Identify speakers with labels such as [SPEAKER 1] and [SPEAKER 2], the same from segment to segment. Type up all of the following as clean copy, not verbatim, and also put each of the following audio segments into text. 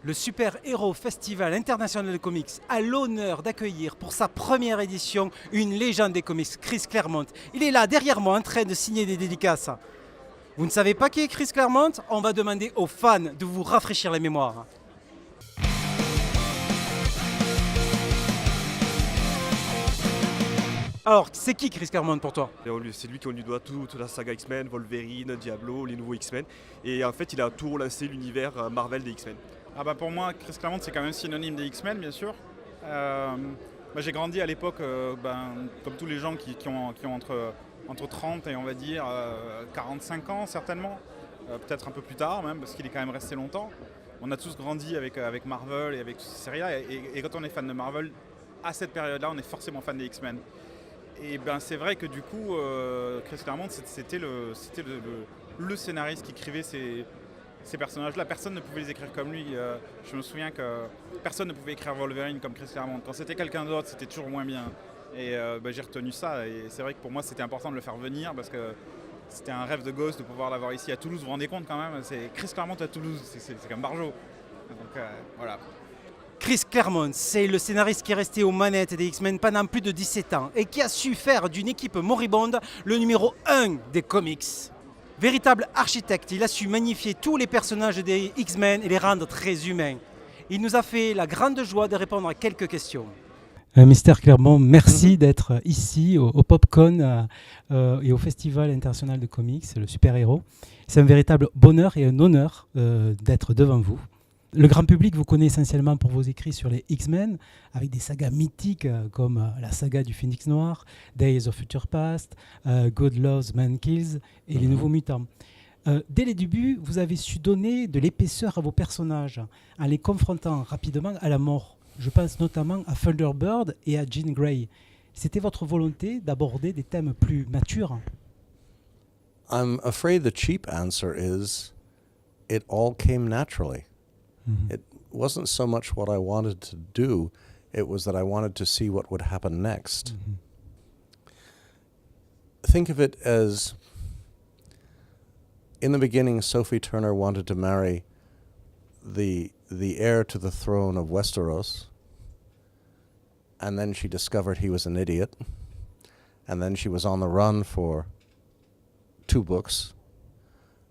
[SPEAKER 1] Le super-héros festival international de comics a l'honneur d'accueillir pour sa première édition une légende des comics, Chris Claremont. Il est là derrière moi en train de signer des dédicaces. Vous ne savez pas qui est Chris Claremont? On va demander aux fans de vous rafraîchir la mémoire. Alors, c'est qui Chris Claremont pour toi?
[SPEAKER 2] C'est lui qui lui doit toute la saga X-Men, Wolverine, Diablo, les nouveaux X-Men. Et en fait, il a tout relancé l'univers Marvel des X-Men.
[SPEAKER 3] Pour moi, Chris Claremont, c'est quand même synonyme des X-Men, bien sûr. J'ai grandi à l'époque, comme tous les gens qui ont entre 30 et on va dire 45 ans, certainement. Peut-être un peu plus tard même, parce qu'il est quand même resté longtemps. On a tous grandi avec Marvel et avec toutes ces séries-là. Et quand on est fan de Marvel, à cette période-là, on est forcément fan des X-Men. Et c'est vrai que du coup, Chris Claremont, c'était le scénariste qui écrivait ces personnages-là. Personne ne pouvait les écrire comme lui. Je me souviens que personne ne pouvait écrire Wolverine comme Chris Claremont. Quand c'était quelqu'un d'autre, c'était toujours moins bien. Et j'ai retenu ça. Et c'est vrai que pour moi, c'était important de le faire venir parce que c'était un rêve de gosse de pouvoir l'avoir ici à Toulouse. Vous vous rendez compte quand même, c'est Chris Claremont à Toulouse, c'est comme Barjo. Donc voilà.
[SPEAKER 1] Chris Claremont, c'est le scénariste qui est resté aux manettes des X-Men pendant plus de 17 ans et qui a su faire d'une équipe moribonde le numéro 1 des comics. Véritable architecte, il a su magnifier tous les personnages des X-Men et les rendre très humains. Il nous a fait la grande joie de répondre à quelques questions. Mr. Claremont, merci d'être ici au POPCON et au Festival international de comics, le super-héros. C'est un véritable bonheur et un honneur d'être devant vous. Le grand public vous connaît essentiellement pour vos écrits sur les X-Men, avec des sagas mythiques comme la saga du Phénix Noir, Days of Future Past, God Loves, Man Kills et les Nouveaux Mutants. Dès les débuts, vous avez su donner de l'épaisseur à vos personnages en les confrontant rapidement à la mort. Je pense notamment à Thunderbird et à Jean Grey. C'était votre volonté d'aborder des thèmes plus matures?
[SPEAKER 4] I'm afraid the cheap answer is it all came naturally. Mm-hmm. It wasn't so much what I wanted to do, it was that I wanted to see what would happen next. Mm-hmm. Think of it as, in the beginning, Sophie Turner wanted to marry the heir to the throne of Westeros, and then she discovered he was an idiot, and then she was on the run for 2 books,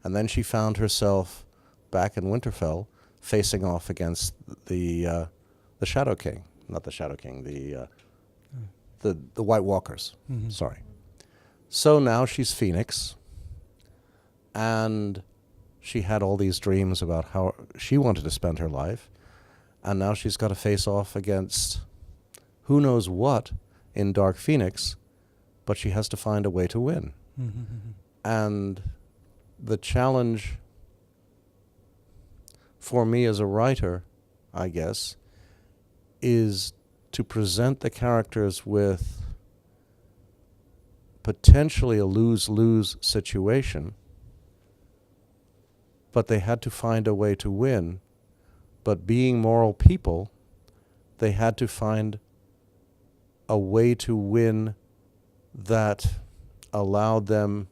[SPEAKER 4] and then she found herself back in Winterfell, facing off against the Shadow King, not the Shadow King, the White Walkers. Mm-hmm. Sorry. So now she's Phoenix, and she had all these dreams about how she wanted to spend her life, and now she's got to face off against who knows what in Dark Phoenix, but she has to find a way to win. Mm-hmm. And the challenge for me as a writer, I guess, is to present the characters with potentially a lose-lose situation, but they had to find a way to win. But being moral people, they had to find a way to win that allowed them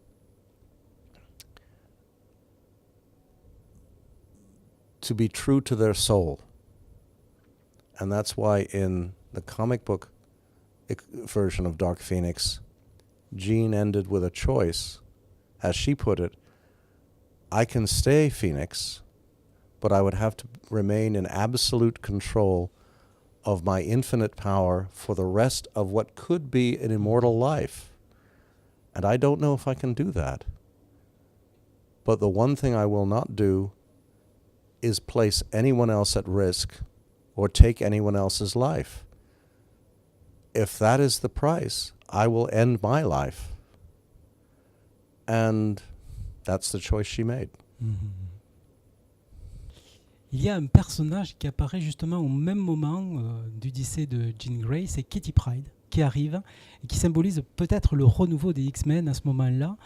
[SPEAKER 4] to be true to their soul. And that's why in the comic book version of Dark Phoenix, Jean ended with a choice. As she put it, I can stay Phoenix, but I would have to remain in absolute control of my infinite power for the rest of what could be an immortal life. And I don't know if I can do that. But the one thing I will not do is place anyone else at risk or take anyone else's life. If that is the price, I will end my life. And that's the choice she made.
[SPEAKER 1] Mm-hmm. Il y a un personnage qui apparaît justement au même moment du décès de Jean Grey, c'est Kitty Pryde, qui arrive et qui symbolise peut-être le renouveau des X-Men à ce moment-là.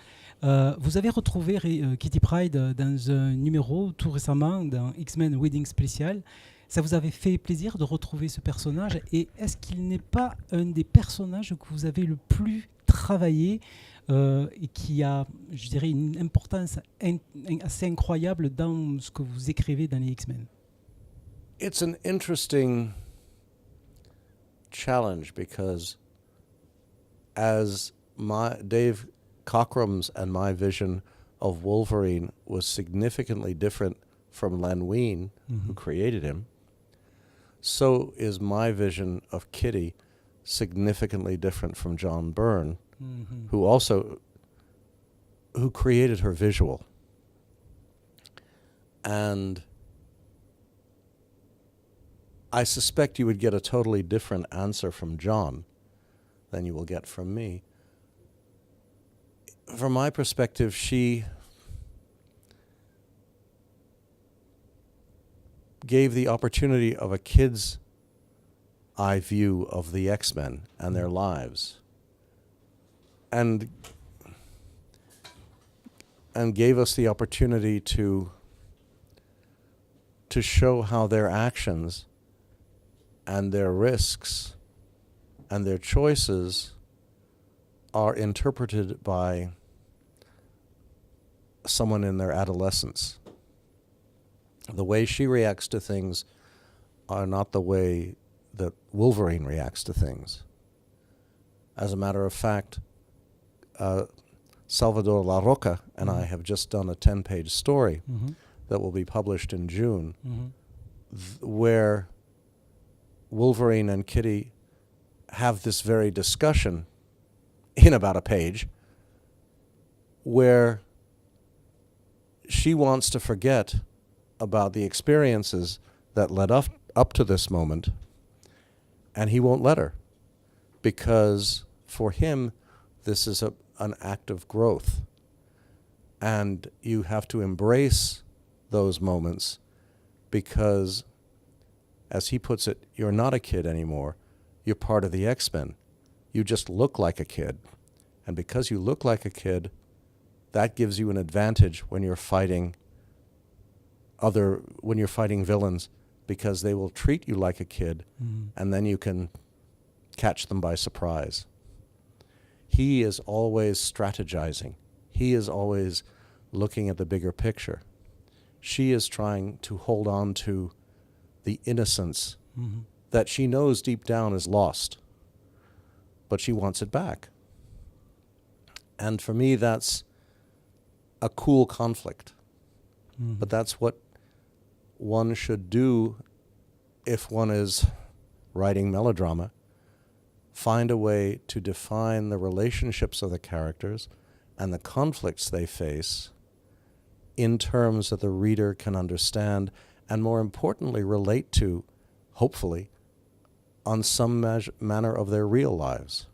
[SPEAKER 1] Vous avez retrouvé Kitty Pryde dans un numéro tout récemment d'un X-Men Wedding Special. Ça vous avait fait plaisir de retrouver ce personnage, et est-ce qu'il n'est pas un des personnages que vous avez le plus travaillé et qui a, je dirais, une importance assez incroyable dans ce que vous écrivez dans les X-Men?
[SPEAKER 4] It's an interesting challenge because as Dave Cockrum's and my vision of Wolverine was significantly different from Len Wein, who created him, so is my vision of Kitty significantly different from John Byrne, who created her visual. And I suspect you would get a totally different answer from John than you will get from me. From my perspective, she gave the opportunity of a kid's eye view of the X-Men and their lives, and gave us the opportunity to show how their actions and their risks and their choices are interpreted by someone in their adolescence. The way she reacts to things are not the way that Wolverine reacts to things. As a matter of fact, Salvador La Roca and I have just done a 10-page story that will be published in June, where Wolverine and Kitty have this very discussion in about a page, where she wants to forget about the experiences that led up to this moment, and he won't let her, because for him this is an act of growth, and you have to embrace those moments, because, as he puts it, you're not a kid anymore, you're part of the X-Men. You just look like a kid, and because you look like a kid, that gives you an advantage when you're fighting villains, because they will treat you like a kid, and then you can catch them by surprise. He is always strategizing. He is always looking at the bigger picture. She is trying to hold on to the innocence that she knows deep down is lost, but she wants it back. And for me, that's a cool conflict. But that's what one should do if one is writing melodrama. Find a way to define the relationships of the characters and the conflicts they face in terms that the reader can understand and, more importantly, relate to, hopefully, on some manner of their real lives.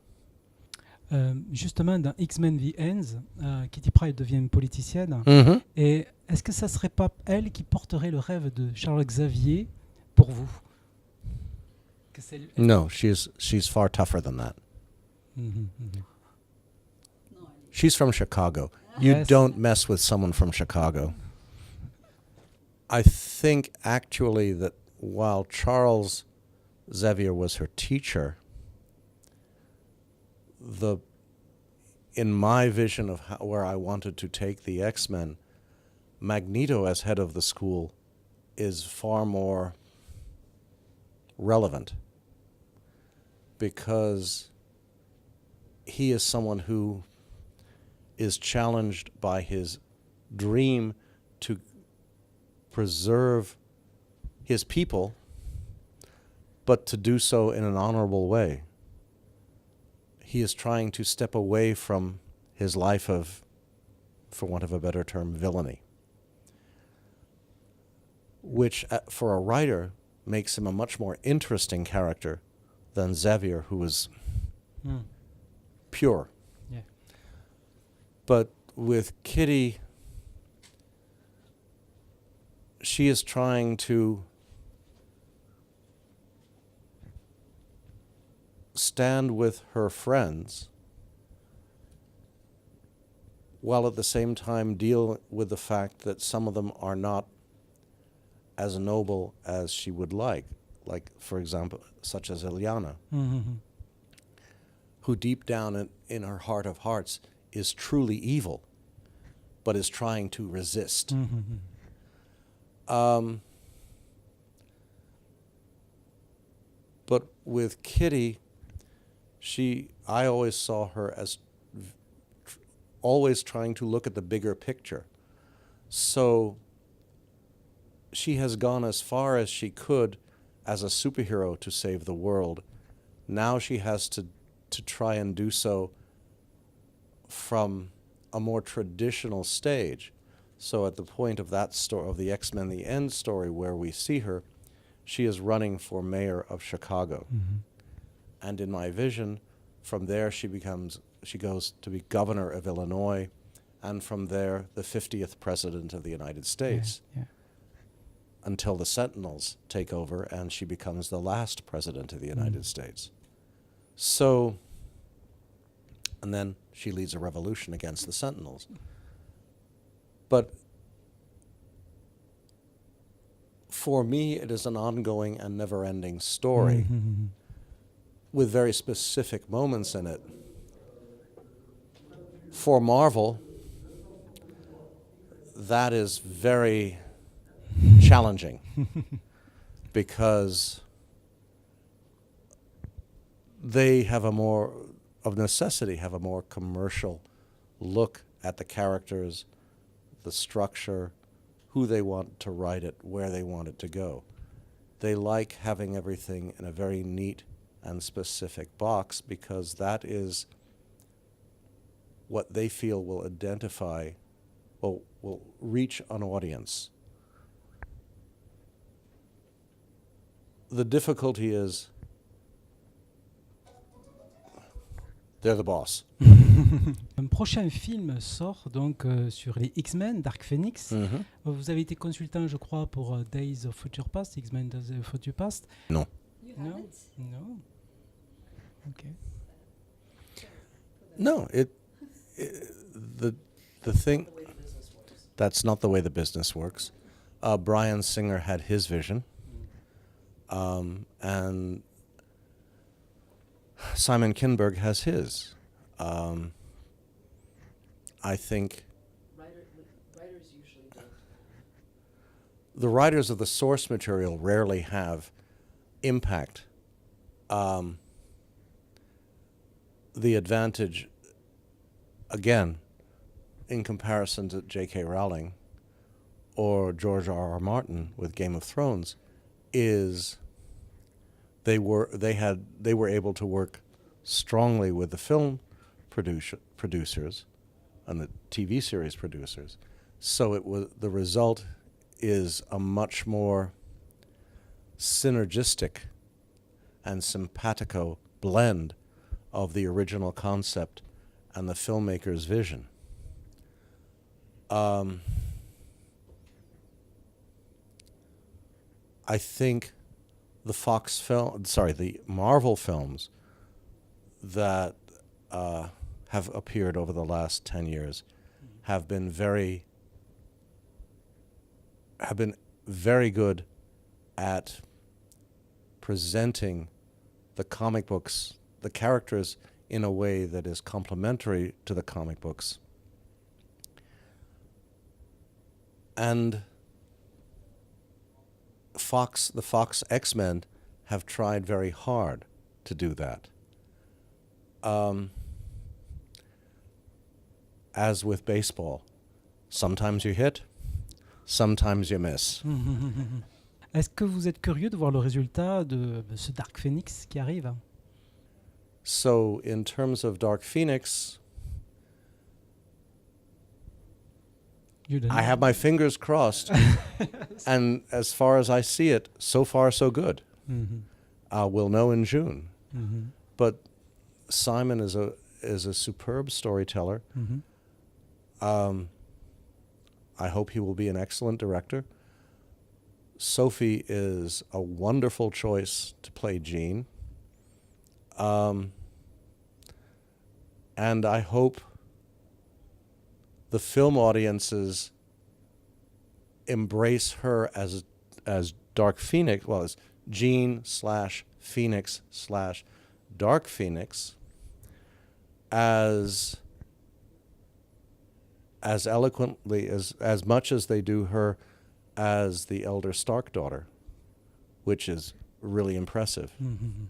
[SPEAKER 1] Justement, dans X-Men The Ends, Kitty Pryde devient une politicienne. Et est-ce que ça serait pas elle qui porterait le rêve de Charles Xavier pour vous?
[SPEAKER 4] No, she's far tougher than that. She's from Chicago. You don't mess with someone from Chicago. I think actually that while Charles Xavier was her teacher, in my vision of where I wanted to take the X-Men, Magneto as head of the school is far more relevant, because he is someone who is challenged by his dream to preserve his people, but to do so in an honorable way. He is trying to step away from his life of, for want of a better term, villainy, which for a writer makes him a much more interesting character than Xavier, who is pure.
[SPEAKER 1] Yeah.
[SPEAKER 4] But with Kitty, she is trying to stand with her friends while at the same time deal with the fact that some of them are not as noble as she would like, for example, such as Ilyana, who deep down in her heart of hearts is truly evil, but is trying to resist. But with Kitty, I always saw her as always trying to look at the bigger picture. So she has gone as far as she could as a superhero to save the world. Now she has to try and do so from a more traditional stage. So at the point of that story, of the X-Men The End story, where we see her, she is running for mayor of Chicago.
[SPEAKER 1] Mhm.
[SPEAKER 4] And in my vision, from there she goes to be governor of Illinois, and from there the 50th president of the United States,
[SPEAKER 1] Yeah.
[SPEAKER 4] until the Sentinels take over and she becomes the last president of the United States. So, and then she leads a revolution against the Sentinels. But for me, it is an ongoing and never-ending story
[SPEAKER 1] Mhm.
[SPEAKER 4] with very specific moments in it. For Marvel, that is very challenging because they have of necessity, have a more commercial look at the characters, the structure, who they want to write it, where they want it to go. They like having everything in a very neat and specific box because that is what they feel will identify, will reach an audience. The difficulty is they're the boss.
[SPEAKER 1] Un prochain film sort donc sur les X-Men, Dark Phoenix. Vous avez été consultant, je crois, pour Days of Future Past, X-Men Days of Future Past.
[SPEAKER 4] No.
[SPEAKER 1] No. No. Okay.
[SPEAKER 4] No, the thing, that's not the way the business works. Bryan Singer had his vision, and Simon Kinberg has his. I think
[SPEAKER 5] Writers usually don't.
[SPEAKER 4] the writers of the source material rarely have impact. The advantage, again, in comparison to J.K. Rowling or George R.R. Martin with Game of Thrones, is they were able to work strongly with the film producers and the TV series producers. So the result is a much more synergistic and simpatico blend of the original concept and the filmmaker's vision. I think the Marvel films that have appeared over the last 10 years have been very good at presenting the comic books, the characters, in a way that is complementary to the comic books. And the Fox X-Men have tried very hard to do that. As with baseball, sometimes you hit, sometimes you miss.
[SPEAKER 1] Est-ce que vous êtes curieux de voir le résultat de ce Dark Phoenix qui arrive?
[SPEAKER 4] So in terms of Dark Phoenix, I have my fingers crossed, and as far as I see it, so far so good. We'll know in June. But Simon is a superb storyteller. I hope he will be an excellent director. Sophie is a wonderful choice to play Jean. And I hope the film audiences embrace her as Dark Phoenix, well, as Jean/Phoenix/Dark Phoenix, as eloquently, as much as they do her as the elder Stark daughter, which is really impressive.
[SPEAKER 1] Mhm.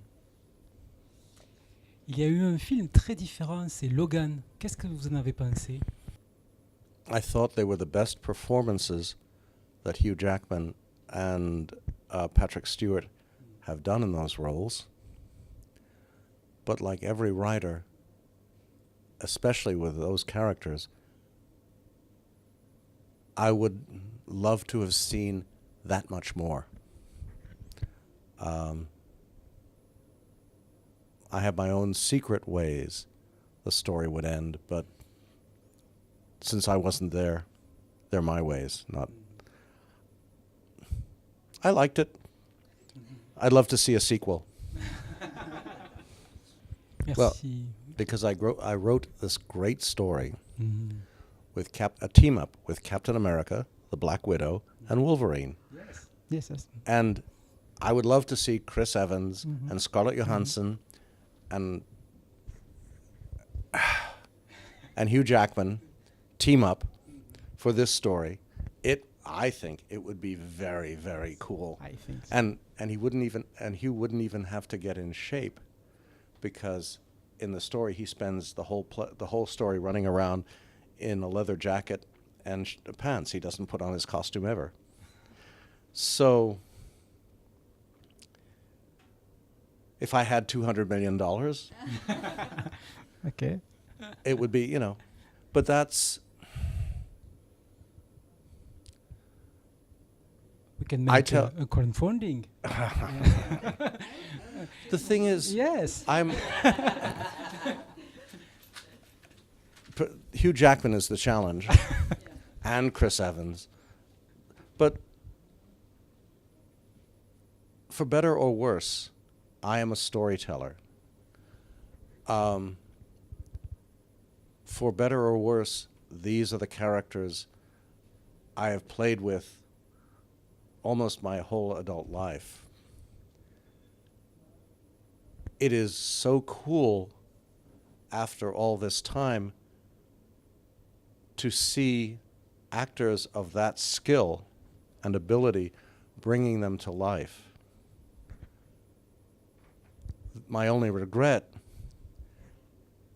[SPEAKER 1] Il y a eu un film très différent, c'est Logan. Qu'est-ce que vous en avez pensé?
[SPEAKER 4] I thought they were the best performances that Hugh Jackman and Patrick Stewart have done in those roles. But like every writer, especially with those characters, I would love to have seen that much more. I have my own secret ways the story would end, but since I wasn't there, they're my ways, not... I liked it. I'd love to see a sequel.
[SPEAKER 1] Merci.
[SPEAKER 4] Well, because I wrote this great story
[SPEAKER 1] Mhm.
[SPEAKER 4] with a team up with Captain America, the Black Widow, and Wolverine.
[SPEAKER 1] Yes, yes.
[SPEAKER 4] And I would love to see Chris Evans
[SPEAKER 1] Mhm.
[SPEAKER 4] and Scarlett Johansson and Hugh Jackman team up for this story. I think it would be very, very cool.
[SPEAKER 1] I think so.
[SPEAKER 4] And Hugh wouldn't even have to get in shape, because in the story he spends the whole story running around in a leather jacket and pants. He doesn't put on his costume ever. So if I had $200 million,
[SPEAKER 1] Okay.
[SPEAKER 4] it would be, but that's...
[SPEAKER 1] We can
[SPEAKER 4] I
[SPEAKER 1] make
[SPEAKER 4] tell-
[SPEAKER 1] a crowdfunding.
[SPEAKER 4] The thing is,
[SPEAKER 1] Yes.
[SPEAKER 4] Hugh Jackman is the challenge, and Chris Evans. But for better or worse, I am a storyteller. For better or worse, these are the characters I have played with almost my whole adult life. It is so cool after all this time to see actors of that skill and ability bringing them to life. My only regret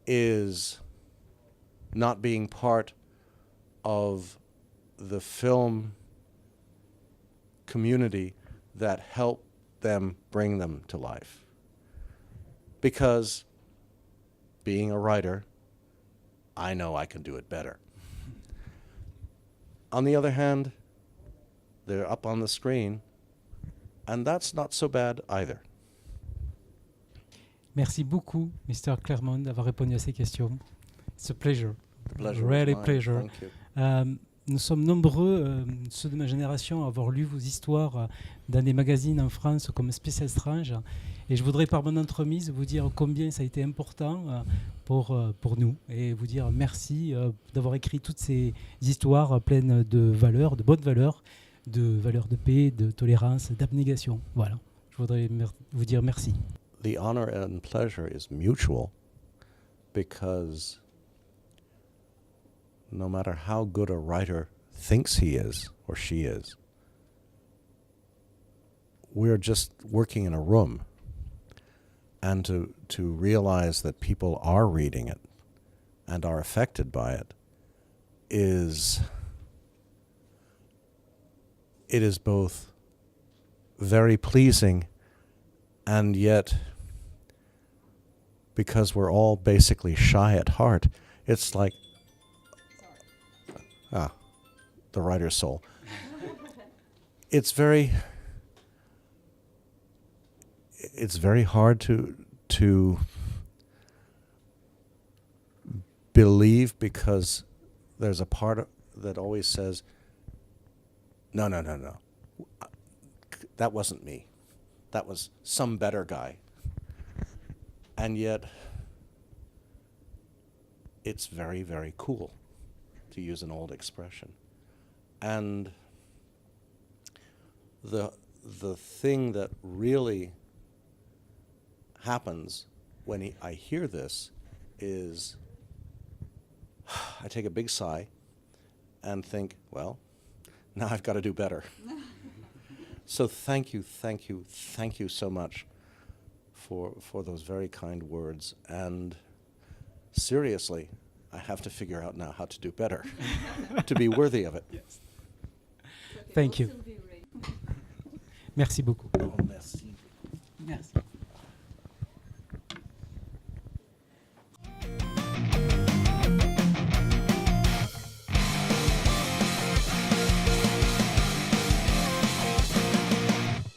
[SPEAKER 4] is not being part of the film community that helped them bring them to life. Because being a writer, I know I can do it better. On the other hand, they're up on the screen, and that's not so bad either.
[SPEAKER 1] Merci beaucoup, Mr. Claremont, d'avoir répondu à ces questions. It's a pleasure.
[SPEAKER 4] The pleasure was
[SPEAKER 1] Really
[SPEAKER 4] mine.
[SPEAKER 1] pleasure.
[SPEAKER 4] Thank you.
[SPEAKER 1] Nous sommes nombreux, ceux de ma génération, à avoir lu vos histoires dans des magazines en France comme Spécial Strange. Et je voudrais, par mon entremise, vous dire combien ça a été important pour nous. Et vous dire merci d'avoir écrit toutes ces histoires pleines de valeurs, de bonnes valeurs de paix, de tolérance, d'abnégation. Voilà. Je voudrais vous dire merci.
[SPEAKER 4] The honor and pleasure is mutual, because no matter how good a writer thinks he is or she is, we're just working in a room. And to realize that people are reading it and are affected by it is both very pleasing, and yet, because we're all basically shy at heart, it's like, the writer's soul. It's very hard to believe, because there's a part that always says, no, that wasn't me. That was some better guy. And yet, it's very, very cool, to use an old expression. And the thing that really happens when I hear this is I take a big sigh and think, well, now I've got to do better. So thank you so much for those very kind words. And seriously, I have to figure out now how to do better to be worthy of it.
[SPEAKER 1] Yes. Thank you. Merci beaucoup.
[SPEAKER 4] Oh, merci.
[SPEAKER 1] Merci.